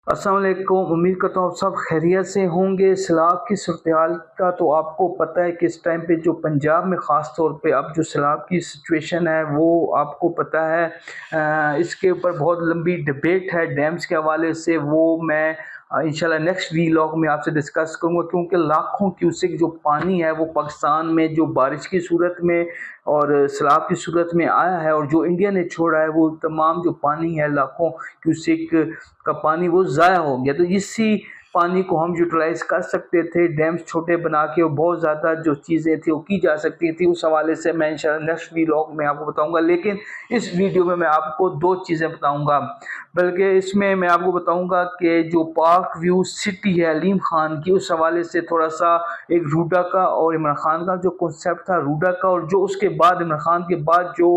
अस्सलाम वालेकुम। उम्मीद करता हूँ आप सब खैरियत से होंगे। सैलाब की सूरत-ए-हाल का तो आपको पता है कि इस टाइम पे जो पंजाब में ख़ास तौर पे अब जो सैलाब की सिचुएशन है वो आपको पता है। इसके ऊपर बहुत लंबी डिबेट है डैम्स के हवाले से, वो मैं इंशाल्लाह नेक्स्ट वीलॉग में आपसे डिस्कस करूँगा, क्योंकि लाखों क्यूसेक जो पानी है वो पाकिस्तान में जो बारिश की सूरत में और सैलाब की सूरत में आया है, और जो इंडिया ने छोड़ा है वो तमाम जो पानी है लाखों क्यूसेक का पानी वो ज़ाया हो गया। तो इसी पानी को हम यूटिलाइज़ कर सकते थे, डैम्स छोटे बना के, और बहुत ज़्यादा जो चीज़ें थी वो की जा सकती थी। उस हवाले से मैं इंशाल्लाह नेक्स्ट वीलॉग में आपको बताऊंगा। लेकिन इस वीडियो में मैं आपको दो चीज़ें बताऊंगा, बल्कि इसमें मैं आपको बताऊंगा कि जो पार्क व्यू सिटी है अलीम खान की, उस हवाले से थोड़ा सा एक रूडा का और इमरान खान का जो कॉन्सेप्ट था रूडा का, और जो उसके बाद इमरान खान के बाद जो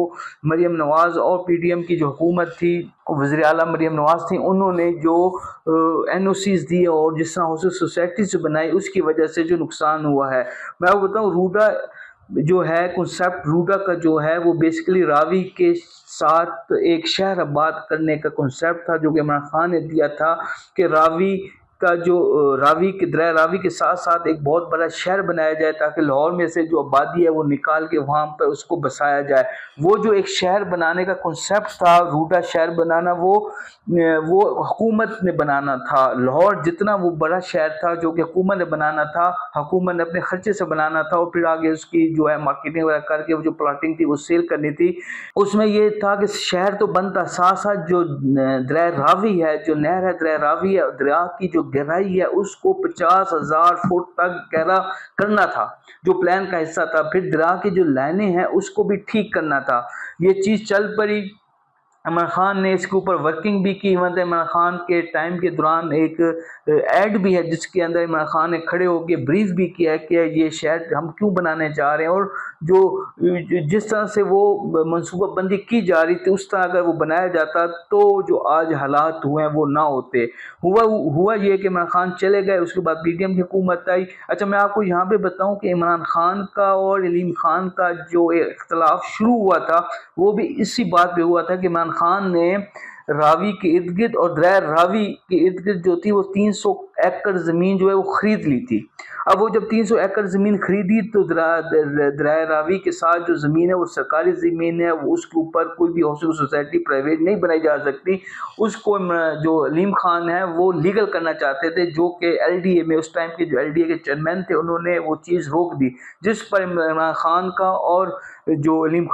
मरीम नवाज़ और पीडीएम की जो हुकूमत थी, वज़ीर आला मरीम नवाज़ थी, उन्होंने जो एनओसीज दी और जिस तरह उसे सोसाइटी से बनाई, उसकी वजह से जो नुकसान हुआ है। मैं आपको बताऊँ, रूडा जो है कॉन्सेप्ट रूडा का जो है वो बेसिकली रावी के साथ एक शहर आबाद करने का कॉन्सेप्ट था, जो कि इमरान खान ने दिया था कि रावी का जो रावी के दरिया रावी के साथ साथ एक बहुत बड़ा शहर बनाया जाए, ताकि लाहौर में से जो आबादी है वो निकाल के वहाँ पर उसको बसाया जाए। वो जो एक शहर बनाने का कॉन्सेप्ट था, रूडा शहर बनाना, वो हुकूमत ने बनाना था। लाहौर जितना वो बड़ा शहर था जो कि हुकूमत ने बनाना था, हुकूमत ने अपने खर्चे से बनाना था, और फिर आगे उसकी जो है मार्केटिंग वगैरह करके वो जो प्लाटिंग थी वो सेल करनी थी। उसमें ये था कि शहर तो बनता, साथ साथ जो दरिया रावी है, जो नहर है दरिया रावी है, दरिया की जो गहराई है उसको 50,000 फुट तक गहरा करना था, जो प्लान का हिस्सा था। फिर दरिया की जो लाइनें हैं उसको भी ठीक करना था। ये चीज़ चल पड़ी। इमरान खान ने इसके ऊपर वर्किंग भी की। मतलब इमरान खान के टाइम के दौरान एक ऐड भी है जिसके अंदर इमरान खान ने खड़े होकर ब्रीफ भी किया है कि ये शहर हम क्यों बनाने जा रहे हैं, और जो जिस तरह से वो मनसूबाबंदी की जा रही थी उस तरह अगर वो बनाया जाता तो जो आज हालात हुए हैं वो ना होते। हुआ ये कि इमरान खान चले गए, उसके बाद पीडीएम की हुकूमत आई। अच्छा, मैं आपको यहाँ पे बताऊँ कि इमरान खान का और अलीम खान का जो इख्तलाफ शुरू हुआ था वो भी इसी बात पे हुआ था कि इमरान खान ने रावी के इर्द गिर्द और दरिया रावी के इर्द गिर्द जो थी वो 300 एकड़ ज़मीन जो है वो ख़रीद ली थी। अब वो जब 300 एकड़ ज़मीन खरीदी तो दरिया रावी के साथ जो ज़मीन है वो सरकारी ज़मीन है, वो उसके ऊपर कोई भी हाउसिंग सोसाइटी प्राइवेट नहीं बनाई जा सकती। उसको जो अलीम खान है वो लीगल करना चाहते थे, जो कि एलडीए में उस टाइम के जो एलडीए के चेयरमैन थे उन्होंने वो चीज़ रोक दी, जिस पर इमरान खान का और जो अलीम